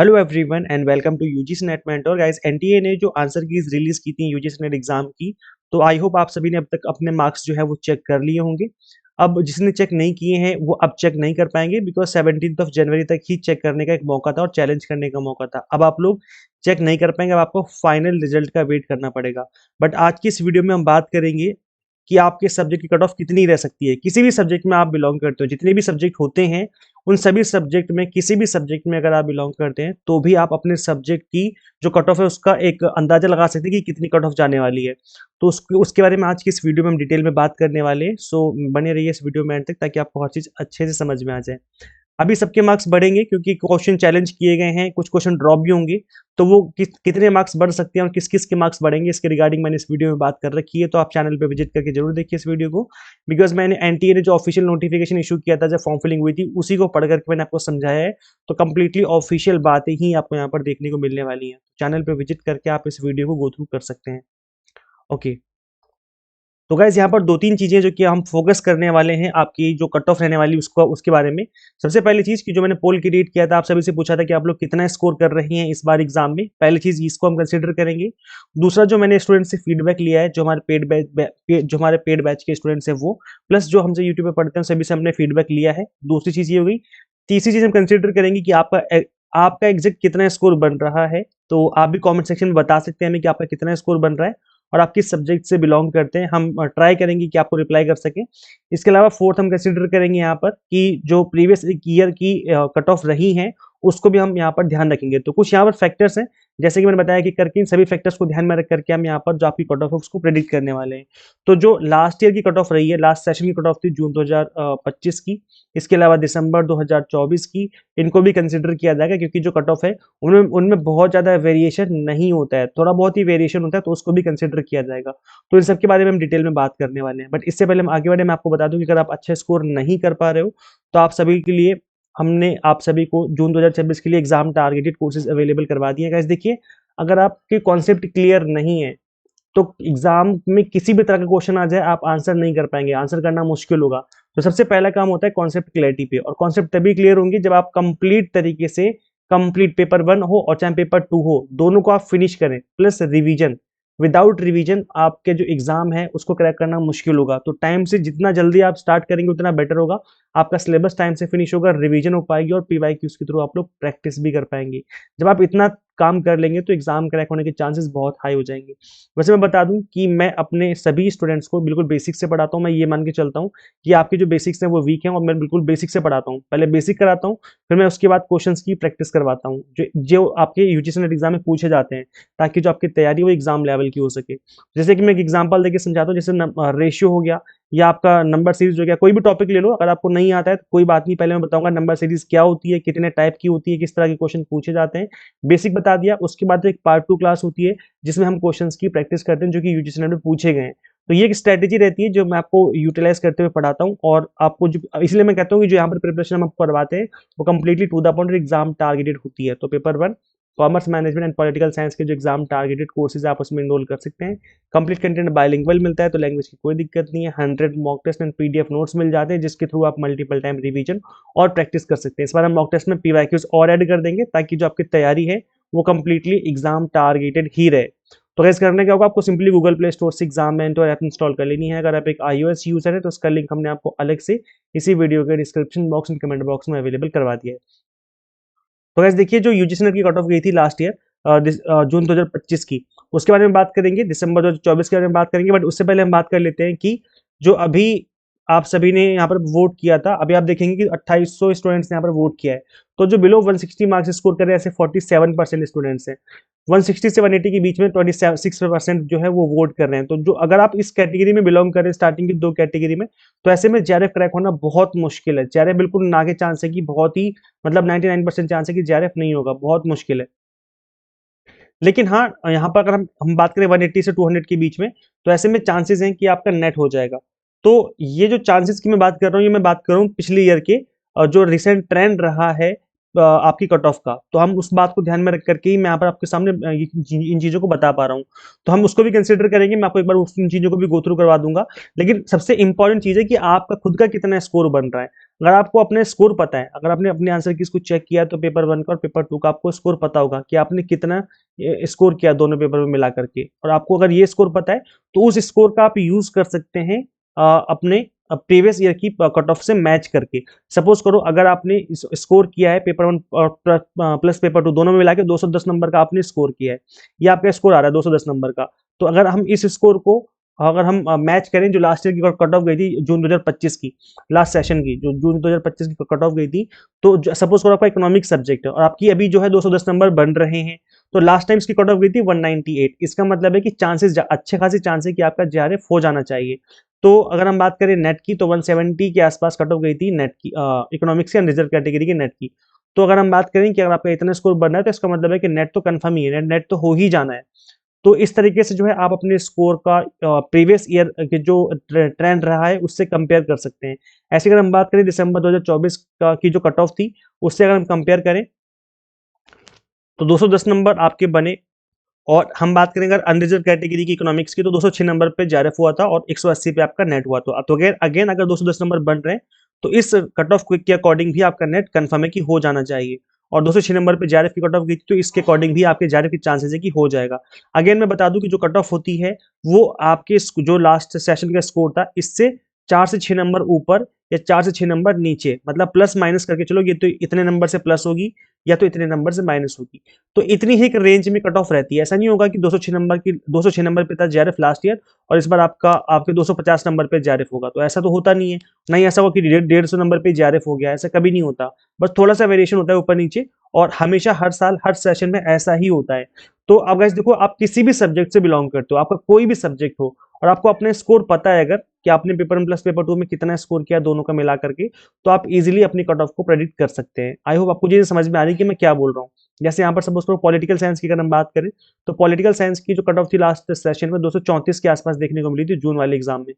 Hello everyone and welcome to UGC NET mentor guys. NTA ने जो answer keys release की थी UGC net exam की, तो आई होप आप सभी ने अब तक अपने मार्क्स जो है वो चेक कर लिए होंगे। अब जिसने चेक नहीं किए हैं वो अब चेक नहीं कर पाएंगे, बिकॉज 17 जनवरी तक ही चेक करने का एक मौका था और चैलेंज करने का मौका था। अब आप लोग चेक नहीं कर पाएंगे, अब आपको फाइनल रिजल्ट का वेट करना पड़ेगा। बट आज की इस वीडियो में हम बात करेंगे कि आपके सब्जेक्ट की कट ऑफ कितनी रह सकती है। किसी भी सब्जेक्ट में आप बिलोंग करते हो, जितने भी सब्जेक्ट होते हैं उन सभी सब्जेक्ट में, किसी भी सब्जेक्ट में अगर आप बिलोंग करते हैं तो भी आप अपने सब्जेक्ट की जो कट ऑफ है उसका एक अंदाजा लगा सकते हैं कि कितनी कट ऑफ जाने वाली है। तो उसके बारे में आज की इस वीडियो में हम डिटेल में बात करने वाले हैं। सो बने रहिए इस वीडियो में एंड तक, ताकि आपको हर चीज अच्छे से समझ में आ जाए। अभी सबके मार्क्स बढ़ेंगे क्योंकि क्वेश्चन चैलेंज किए गए हैं, कुछ क्वेश्चन ड्रॉप भी होंगे। तो वो कितने मार्क्स बढ़ सकते हैं और किस किस के मार्क्स बढ़ेंगे, इसके रिगार्डिंग मैंने इस वीडियो में बात कर रखी है। तो आप चैनल पे विजिट करके जरूर देखिए इस वीडियो को, बिकॉज मैंने एनटीए ने जो ऑफिशियल नोटिफिकेशन इशू किया था जब फॉर्म फिलिंग हुई थी, उसी को पढ़ करके मैंने आपको समझाया है। तो कंप्लीटली ऑफिशियल बातें ही आपको यहाँ पर देखने को मिलने वाली हैं। चैनल पे विजिट करके आप इस वीडियो को गो थ्रू कर सकते हैं। ओके, तो गाइज यहाँ पर दो तीन चीजें जो कि हम फोकस करने वाले हैं आपकी जो कट ऑफ रहने वाली उसको उसके बारे में। सबसे पहली चीज की जो मैंने पोल क्रिएट किया था, आप सभी से पूछा था कि आप लोग कितना स्कोर कर रहे हैं इस बार एग्जाम में। पहली चीज इसको हम कंसिडर करेंगे। दूसरा, जो मैंने स्टूडेंट से फीडबैक लिया है, जो हमारे पेड बैच के स्टूडेंट्स हैं वो, प्लस जो हमसे यूट्यूब पे पढ़ते हैं सभी से हमने फीडबैक लिया है। दूसरी चीज ये हो गई। तीसरी चीज हम कंसिडर करेंगे कि आपका एग्जैक्ट कितना स्कोर बन रहा है। तो आप भी कमेंट सेक्शन में बता सकते हैं हमें कि आपका कितना स्कोर बन रहा है और आप किस सब्जेक्ट से बिलोंग करते हैं। हम ट्राई करेंगे कि आपको रिप्लाई कर सकें। इसके अलावा फोर्थ हम कंसिडर करेंगे यहाँ पर कि जो प्रीवियस ईयर की कट ऑफ रही हैं उसको भी हम यहाँ पर ध्यान रखेंगे। तो कुछ यहाँ पर फैक्टर्स हैं, जैसे कि मैंने बताया कि करके इन सभी फैक्टर्स को ध्यान में रख करके हम यहाँ पर जो आपकी कट ऑफ है उसको प्रेडिक्ट करने वाले हैं। तो जो लास्ट ईयर की कट ऑफ रही है, लास्ट सेशन की कट ऑफ थी जून 2025 की, इसके अलावा दिसंबर 2024 की, इनको भी कंसिडर किया जाएगा क्योंकि जो कट ऑफ है उनमें उनमें बहुत ज्यादा वेरिएशन नहीं होता है, थोड़ा बहुत ही वेरिएशन होता है, तो उसको भी कंसिडर किया जाएगा। तो इन सब के बारे में हम डिटेल में बात करने वाले हैं। बट इससे पहले हम आगे बढ़े, मैं आपको बता दूं कि अगर आप अच्छा स्कोर नहीं कर पा रहे हो तो आप सभी के लिए हमने आप सभी को जून 2026 के लिए एग्जाम टारगेटेड कोर्सेज अवेलेबल करवा दिए हैं। गाइस देखिए, अगर आपके कॉन्सेप्ट क्लियर नहीं है तो एग्जाम में किसी भी तरह का क्वेश्चन आ जाए आप आंसर नहीं कर पाएंगे, आंसर करना मुश्किल होगा। तो सबसे पहला काम होता है कॉन्सेप्ट क्लैरिटी पे, और कॉन्सेप्ट तभी क्लियर होंगे जब आप कंप्लीट तरीके से, कंप्लीट पेपर 1 हो और चाहे पेपर 2 हो, दोनों को आप फिनिश करें प्लस रिवीजन। विदाउट रिवीजन आपके जो एग्जाम है उसको क्रैक करना मुश्किल होगा। तो टाइम से जितना जल्दी आप स्टार्ट करेंगे उतना बेटर होगा। आपका सिलेबस टाइम से फिनिश होगा, रिवीजन हो पाएगी और पीवाईक्यूज के थ्रू आप लोग प्रैक्टिस भी कर पाएंगे। जब आप इतना काम कर लेंगे तो एग्जाम क्रैक होने के चांसेस बहुत हाई हो जाएंगे। वैसे मैं बता दूं कि मैं अपने सभी स्टूडेंट्स को बिल्कुल बेसिक से पढ़ाता हूं। मैं ये मान के चलता हूं कि आपके जो बेसिक्स हैं वो वीक हैं, और मैं बिल्कुल बेसिक से पढ़ाता हूं। पहले बेसिक कराता हूं, फिर मैं उसके बाद क्वेश्चंस की प्रैक्टिस करवाता हूं जो जो आपके यूजीसी नेट एग्जाम में पूछे जाते हैं, ताकि जो आपकी तैयारी वो एग्जाम लेवल की हो सके। जैसे कि मैं एक एग्जाम्पल देकर समझाता हूँ, जैसे रेशियो हो गया या आपका नंबर सीरीज हो गया। कोई भी टॉपिक ले लो, अगर आपको नहीं आता है तो कोई बात नहीं, पहले मैं बताऊंगा नंबर सीरीज क्या होती है, कितने टाइप की होती है, किस तरह के क्वेश्चन पूछे जाते हैं, बेसिक बता दिया। उसके बाद एक पार्ट 2 क्लास होती है जिसमें हम क्वेश्चंस की प्रैक्टिस करते हैं जो कि यूजीसी नेट में पूछे गए हैं। तो ये एक स्ट्रेटेजी रहती है जो मैं आपको यूटिलाइज करते हुए पढ़ाता हूँ, और आपको जो, इसलिए मैं कहता हूँ कि जो यहाँ पर प्रिपरेशन हम आपको करवाते हैं वो completely to the point exam targeted होती है। तो paper 1 commerce management and political science के जो एग्जाम टारगेटेड कोर्सेज आप उसमें इनरोल कर सकते हैं। कंप्लीट कंटेंट बायलिंगुअल मिलता है, तो लैंग्वेज की कोई दिक्कत नहीं है। 100 mock test and PDF notes मिल जाते हैं जिसके थ्रू आप मल्टीपल टाइम रिवीजन और प्रैक्टिस कर सकते हैं। इस बार हम मॉक टेस्ट में पीवाईक्यूज और ऐड कर देंगे ताकि जो आपकी तैयारी है वो कंप्लीटली एग्जाम टारगेटेड ही रहे। तो कैसे करने क्या होगा, आपको सिंपली गूगल प्ले स्टोर से एग्जाम मेंटर ऐप इंस्टॉल कर लेनी है। अगर आप एक iOS यूजर है तो उसका लिंक हमने आपको अलग से इसी वीडियो के description box and comment box में अवेलेबल करवा दिया है। तो गाइस देखिए, जो यूजीसी नेट की कट ऑफ गई थी लास्ट ईयर जून 2025 की, उसके बारे में बात करेंगे। दिसंबर 2024 के बारे में बात करेंगे, बट उससे पहले हम बात कर लेते हैं कि जो अभी आप सभी ने यहाँ पर वोट किया था, अभी आप देखेंगे कि 2800 स्टूडेंट्स ने यहाँ पर वोट किया है। तो जो बिलो 160 मार्क्स स्कोर कर रहे हैं ऐसे 47% स्टूडेंट्स हैं। 160 से 180 के बीच में 26% जो है वो वोट कर रहे हैं। तो जो अगर आप इस कैटेगरी में बिलोंग कर रहे हैं, स्टार्टिंग की 2 कैटेगरी में, तो ऐसे में जेआरएफ क्रैक होना बहुत मुश्किल है। जेआरएफ बिल्कुल ना के चांस है कि बहुत ही, मतलब 99% चांस है कि जेआरएफ नहीं होगा, बहुत मुश्किल है। लेकिन हाँ, यहाँ पर अगर हम बात करें 180 से 200 के बीच में, तो ऐसे में चांसेस हैं कि आपका नेट हो जाएगा। तो ये जो चांसेस की मैं बात कर रहा हूँ, ये मैं बात कर रहा हूँ पिछले ईयर के, जो रिसेंट ट्रेंड रहा है आपकी कट ऑफ का। तो हम उस बात को ध्यान में रख करके ही मैं यहाँ पर आपके सामने इन चीजों को बता पा रहा हूँ। तो हम उसको भी कंसिडर करेंगे, मैं आपको एक बार उन चीजों को भी गो थ्रू करवा दूंगा। लेकिन सबसे इंपॉर्टेंट चीज है कि आपका खुद का कितना स्कोर बन रहा है। अगर आपको अपने स्कोर पता है, अगर आपने अपने आंसर की इसको चेक किया तो पेपर 1 का और पेपर 2 का आपको स्कोर पता होगा कि आपने कितना स्कोर किया दोनों पेपर में मिला करके, और आपको अगर ये स्कोर पता है तो उस स्कोर का आप यूज कर सकते हैं अपने प्रीवियस ईयर की कट ऑफ से मैच करके। सपोज करो अगर आपने स्कोर किया है पेपर 1 और प्लस पेपर 2 दोनों में मिला के 210 नंबर का आपने स्कोर किया है, ये आपका स्कोर आ रहा है 210 नंबर का, तो अगर हम इस स्कोर को अगर हम मैच करें जो लास्ट ईयर की कट ऑफ गई थी जून 2025 की, लास्ट सेशन की जो जून 2025 की कट ऑफ गई थी, तो सपोज करो आपका इकोनॉमिक सब्जेक्ट है और आपकी अभी जो है 210 नंबर बन रहे हैं, तो लास्ट टाइम इसकी कट ऑफ गई थी 198। इसका मतलब है कि चांसेस अच्छे खासे चांस है कि आपका जेआरएफ हो जाना चाहिए। तो अगर हम बात करें नेट की तो 170 के आसपास कट ऑफ गई थी नेट की, इकोनॉमिक्स एंड रिजर्व कैटेगरी की नेट की। तो अगर हम बात करें कि अगर आपका इतना स्कोर बढ़ना है तो इसका मतलब है कि नेट तो कंफर्म ही है, नेट तो हो ही जाना है। तो इस तरीके से जो है आप अपने स्कोर का प्रीवियस ईयर के जो ट्रेंड रहा है उससे कंपेयर कर सकते हैं। ऐसे अगर हम बात करें दिसंबर 2024 का की जो कट ऑफ थी उससे अगर हम कंपेयर करें तो 210 नंबर आपके बने, और हम बात करें अगर अनरिजर्व कैटेगरी की इकोनॉमिक्स की तो 206 नंबर पे जेआरएफ हुआ था और 180 पे आपका नेट हुआ। तो अगेन अगेन अगर 210 नंबर बन रहे हैं तो इस कट ऑफ के अकॉर्डिंग भी आपका नेट कंफर्म है कि हो जाना चाहिए, और 206 नंबर पे जेआरएफ की कट ऑफ गई थी तो इसके अकॉर्डिंग भी आपके जेआरएफ की चांसेस है कि हो जाएगा। अगेन मैं बता दूं कि जो कट ऑफ होती है वो आपके जो लास्ट सेशन का स्कोर था इससे 4 से 6 नंबर ऊपर या 4 से 6 नंबर नीचे, मतलब प्लस माइनस करके चलो, ये तो इतने नंबर से प्लस होगी या तो इतने नंबर से माइनस होगी। तो इतनी ही एक रेंज में कट ऑफ रहती है। ऐसा नहीं होगा कि 206 नंबर की 206 नंबर पे था जेआरएफ लास्ट ईयर और इस बार आपके 250 नंबर पे जेआरएफ होगा, तो ऐसा तो होता नहीं है। नहीं ऐसा होगा कि 150 नंबर पे जेआरएफ हो गया, ऐसा कभी नहीं होता। बस थोड़ा सा वेरिएशन होता है ऊपर नीचे, और हमेशा हर साल हर सेशन में ऐसा ही होता है। तो अब गाइस देखो, आप किसी भी सब्जेक्ट से बिलोंग करते हो, आपका कोई भी सब्जेक्ट हो और आपको अपने स्कोर पता है अगर कि आपने पेपर 1 प्लस पेपर 2 में कितना स्कोर किया दोनों का मिला करके, तो आप इजीली अपनी कट ऑफ को प्रेडिक्ट कर सकते हैं। आई होप आपको चीजें समझ में आ रही है कि मैं क्या बोल रहा हूँ। जैसे यहाँ पर सपोज करो पॉलिटिकल साइंस की अगर हम बात करें तो पॉलिटिकल साइंस की जो कट ऑफ थी लास्ट सेशन में 234 के आसपास देखने को मिली थी जून वाले एग्जाम में,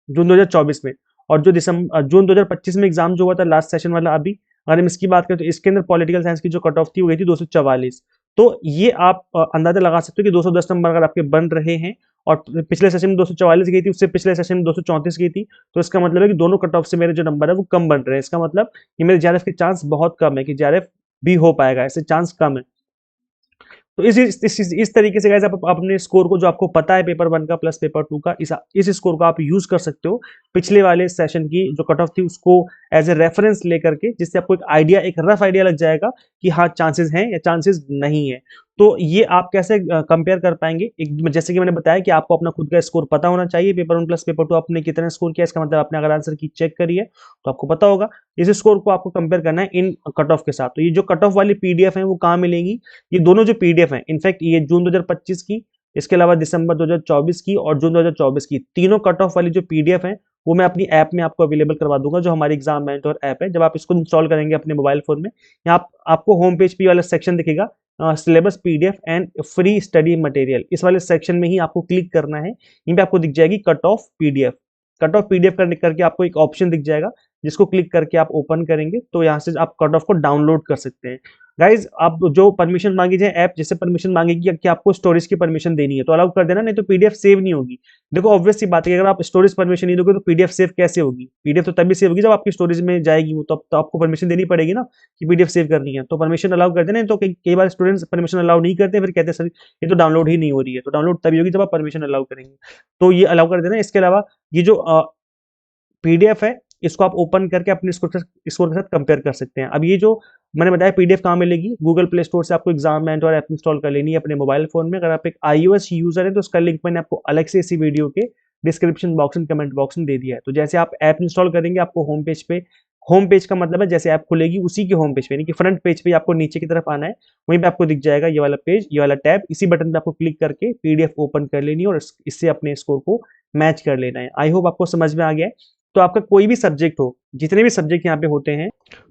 जून 2024 में। और जो जून 2025 में एग्जाम जो हुआ था लास्ट सेशन वाला, अभी अगर हम इसकी बात करें तो इसके अंदर पॉलिटिकल साइंस की जो कट ऑफ थी वो गई थी 244। तो ये आप अंदाजा लगा सकते हो कि 210 नंबर अगर आपके बन रहे हैं और पिछले सेशन में 244 गई थी, उससे पिछले सेशन में 234 गई थी, तो इसका मतलब है कि दोनों कट ऑफ से मेरे जो नंबर है वो कम बन रहे हैं। इसका मतलब कि मेरे जेआरएफ के चांस बहुत कम है कि जेआरएफ भी हो पाएगा, ऐसे चांस कम है। तो इस तरीके से गाइस आप अपने स्कोर को जो आपको पता है पेपर 1 का प्लस पेपर 2 का, इस स्कोर को आप यूज कर सकते हो पिछले वाले सेशन की जो कट ऑफ थी उसको एज ए रेफरेंस लेकर के, जिससे आपको एक आइडिया, एक रफ आइडिया लग जाएगा कि हाँ चांसेस हैं या चांसेस नहीं है। तो ये आप कैसे कंपेयर कर पाएंगे, एक जैसे कि मैंने बताया कि आपको अपना खुद का स्कोर पता होना चाहिए। पेपर 1 प्लस पेपर 2 आपने कितना स्कोर किया, इसका मतलब आपने अगर आंसर की चेक करी है तो आपको पता होगा। इस स्कोर को आपको कंपेयर करना है इन कट ऑफ के साथ। तो ये जो कट ऑफ वाली पीडीएफ है वो कहाँ मिलेंगी, ये दोनों जो पीडीएफ है, इनफैक्ट ये जून 2025 की, इसके अलावा दिसंबर 2024 की और जून 2024 की, तीनों कट ऑफ वाली जो पीडीएफ है वो मैं अपनी ऐप में आपको अवेलेबल करवा दूंगा, जो हमारी एग्जाम मेंटर ऐप है। जब आप इसको इंस्टॉल करेंगे अपने मोबाइल फोन में, यहाँ आपको होम पेज पे वाला सेक्शन दिखेगा, syllabus PDF and free study material, इस वाले सेक्शन में ही आपको क्लिक करना है। यहीं पे आपको दिख जाएगी cut off PDF. Cut off PDF करके आपको एक ऑप्शन दिख जाएगा, जिसको क्लिक करके आप ओपन करेंगे तो यहाँ से आप कट ऑफ को डाउनलोड कर सकते हैं। गाइज आप जो परमिशन मांगी जाए, ऐप जैसे परमिशन मांगेगी कि आपको स्टोरेज की परमिशन देनी है तो अलाउ कर देना, नहीं तो पीडीएफ सेव नहीं होगी। देखो ऑब्वियस सी बात है, अगर आप स्टोरेज परमिशन नहीं दोगे तो पीडीएफ सेव कैसे होगी? पीडीएफ तो तभी सेव होगी जब आपकी स्टोरेज में जाएगी वो, तो आपको परमिशन देनी पड़ेगी ना कि पीडीएफ सेव करनी है। तो परमिशन अलाउ कर देना, तो कई बार स्टूडेंट्स परमिशन अलाउ नहीं करते, फिर कहते हैं सर ये तो डाउनलोड ही नहीं हो रही है। तो डाउनलोड तभी होगी जब आप परमिशन अलाउ करेंगे, तो ये अलाउ कर देना। इसके अलावा ये जो पीडीएफ है इसको आप ओपन करके अपने स्कोर के साथ कंपेयर कर सकते हैं। अब ये जो मैंने बताया पीडीएफ कहाँ मिलेगी, गूगल प्ले स्टोर से आपको एग्जाम मेंटर ऐप इंस्टॉल कर लेनी है अपने मोबाइल फोन में। अगर आप एक iOS यूजर है तो उसका लिंक मैंने आपको अलग से इसी वीडियो के description box and comment box में दे दिया है। तो जैसे आप ऐप इंस्टॉल करेंगे आपको होम पेज पे, होम पेज का मतलब है जैसे ऐप खुलेगी उसी के होम पेज पे, यानी कि फ्रंट पेज पे आपको नीचे की तरफ आना है, वहीं पे आपको दिख जाएगा ये वाला पेज, ये वाला टैब, इसी बटन पे आपको क्लिक करके पीडीएफ ओपन कर लेनी है और इससे अपने स्कोर को मैच कर लेना है। आई होप आपको समझ में आ गया है। तो आपका कोई भी सब्जेक्ट हो, जितने भी सब्जेक्ट यहाँ पे होते हैं,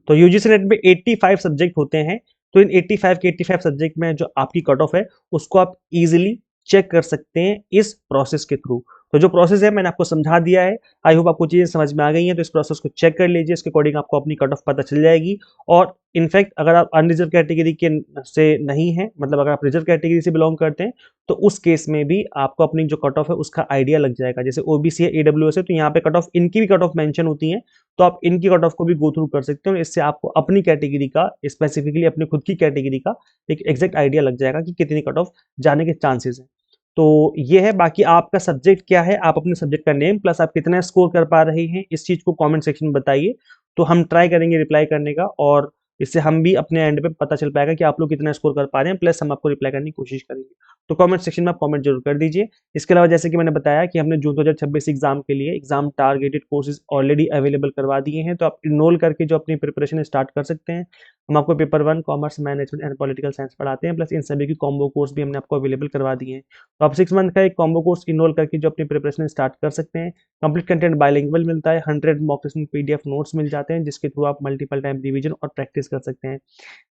तो यूजीसी नेट में 85 सब्जेक्ट होते हैं। तो इन 85 के 85 सब्जेक्ट में जो आपकी कट ऑफ है उसको आप इजीली चेक कर सकते हैं इस प्रोसेस के थ्रू। तो जो प्रोसेस है मैंने आपको समझा दिया है, आई होप आपको चीजें समझ में आ गई हैं। तो इस प्रोसेस को चेक कर लीजिए, इसके अकॉर्डिंग आपको अपनी कट ऑफ पता चल जाएगी। और इनफैक्ट अगर आप अनरिजर्व कैटेगरी के से नहीं है, मतलब अगर आप रिजर्व कैटेगरी से बिलोंग करते हैं, तो उस केस में भी आपको अपनी जो कट ऑफ है उसका आइडिया लग जाएगा। जैसे ओबीसी है, ईडब्ल्यूएस है, तो यहाँ पे कट ऑफ, इनकी भी कट ऑफ मेंशन होती है, तो आप इनकी कट ऑफ को भी गो थ्रू कर सकते हो। इससे आपको अपनी कैटेगरी का, स्पेसिफिकली अपनी खुद की कैटेगरी का एक एग्जैक्ट आइडिया लग जाएगा कि कितनी कट ऑफ जाने के चांसेस हैं। तो ये है। बाकी आपका सब्जेक्ट क्या है, आप अपने सब्जेक्ट का नेम प्लस आप कितना स्कोर कर पा रहे हैं, इस चीज़ को कमेंट सेक्शन में बताइए। तो हम ट्राई करेंगे रिप्लाई करने का, और इससे हम भी अपने एंड पे पता चल पाएगा कि आप लोग कितना स्कोर कर पा रहे हैं, प्लस हम आपको रिप्लाई करने की कोशिश करेंगे। तो कमेंट सेक्शन में आप कमेंट जरूर कर दीजिए। इसके अलावा जैसे कि मैंने बताया कि हमने जून 2026 एग्जाम के लिए exam targeted courses already available करवा दिए हैं, तो आप इनरोल करके जो अपनी प्रिपरेशन स्टार्ट कर सकते हैं। हम आपको paper 1 commerce, management and political science पढ़ाते हैं, प्लस इन सभी की कॉम्बो कोर्स भी हमने आपको अवेलेबल करवा दिए हैं। तो आप 6 मंथ का एक कॉम्बो कोर्स इनरोल करके जो अपनी प्रिपरेशन स्टार्ट कर सकते हैं। कंप्लीट कंटेंट बाइलिंगुअल मिलता है, 100 मॉक टेस्ट पीडीएफ नोट्स मिल जाते हैं, जिसके थ्रू आप मल्टीपल टाइम रिवीजन और प्रैक्टिस कर सकते हैं।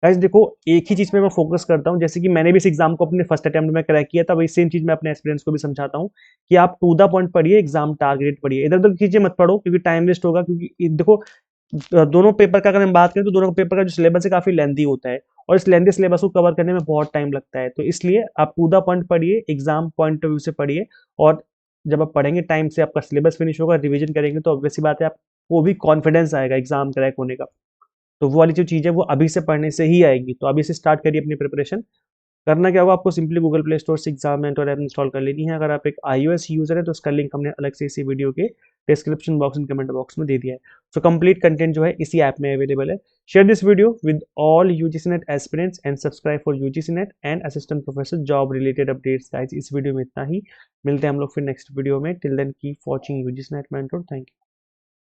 गाइस देखो, एक ही चीज पे मैं फोकस करता हूँ, जैसे कि मैंने भी इस एग्जाम को अपने फर्स्ट अटेम्प्ट में क्रैक किया था, वही सेम चीज मैं अपने एस्पिरेंट्स को भी समझाता हूँ कि आप टू द पॉइंट पढ़िए, एग्जाम टारगेट पढ़िए, इधर उधर चीजें मत पढ़ो क्योंकि टाइम वेस्ट होगा। क्योंकि देखो, दोनों पेपर का अगर हम बात करें तो दोनों पेपर का जो सिलेबस है काफी लेंथी होता है, और इस लेंथी सिलेबस को कवर करने में बहुत टाइम लगता है। तो इसलिए आप टू द पॉइंट पढ़िए, एग्जाम पॉइंट ऑफ व्यू से पढ़िए, और जब आप पढ़ेंगे टाइम से, आपका सिलेबस फिनिश होगा, रिवीजन करेंगे, तो ऑब्वियस सी बात है आपको भी कॉन्फिडेंस आएगा एग्जाम क्रैक होने का। तो वो वाली जो चीज़ है वो अभी से पढ़ने से ही आएगी। तो अभी से स्टार्ट करिए अपनी प्रिपरेशन। करना क्या होगा, आपको सिंपली गूगल प्ले स्टोर से एग्जाम मेंटर ऐप इंस्टॉल कर लेनी है। अगर आप एक iOS यूजर है तो उसका लिंक हमने अलग से इसी वीडियो के description box and comment box में दे दिया है। सो कंप्लीट कंटेंट जो है इसी ऐप में अवेलेबल है। Share this video with all UGC NET aspirants and subscribe for UGC NET and assistant professor job related updates. Guys इस वीडियो में इतना ही, मिलते हैं हम लोग फिर नेक्स्ट वीडियो में। Till then keep watching UGC NET mentor. Thank you.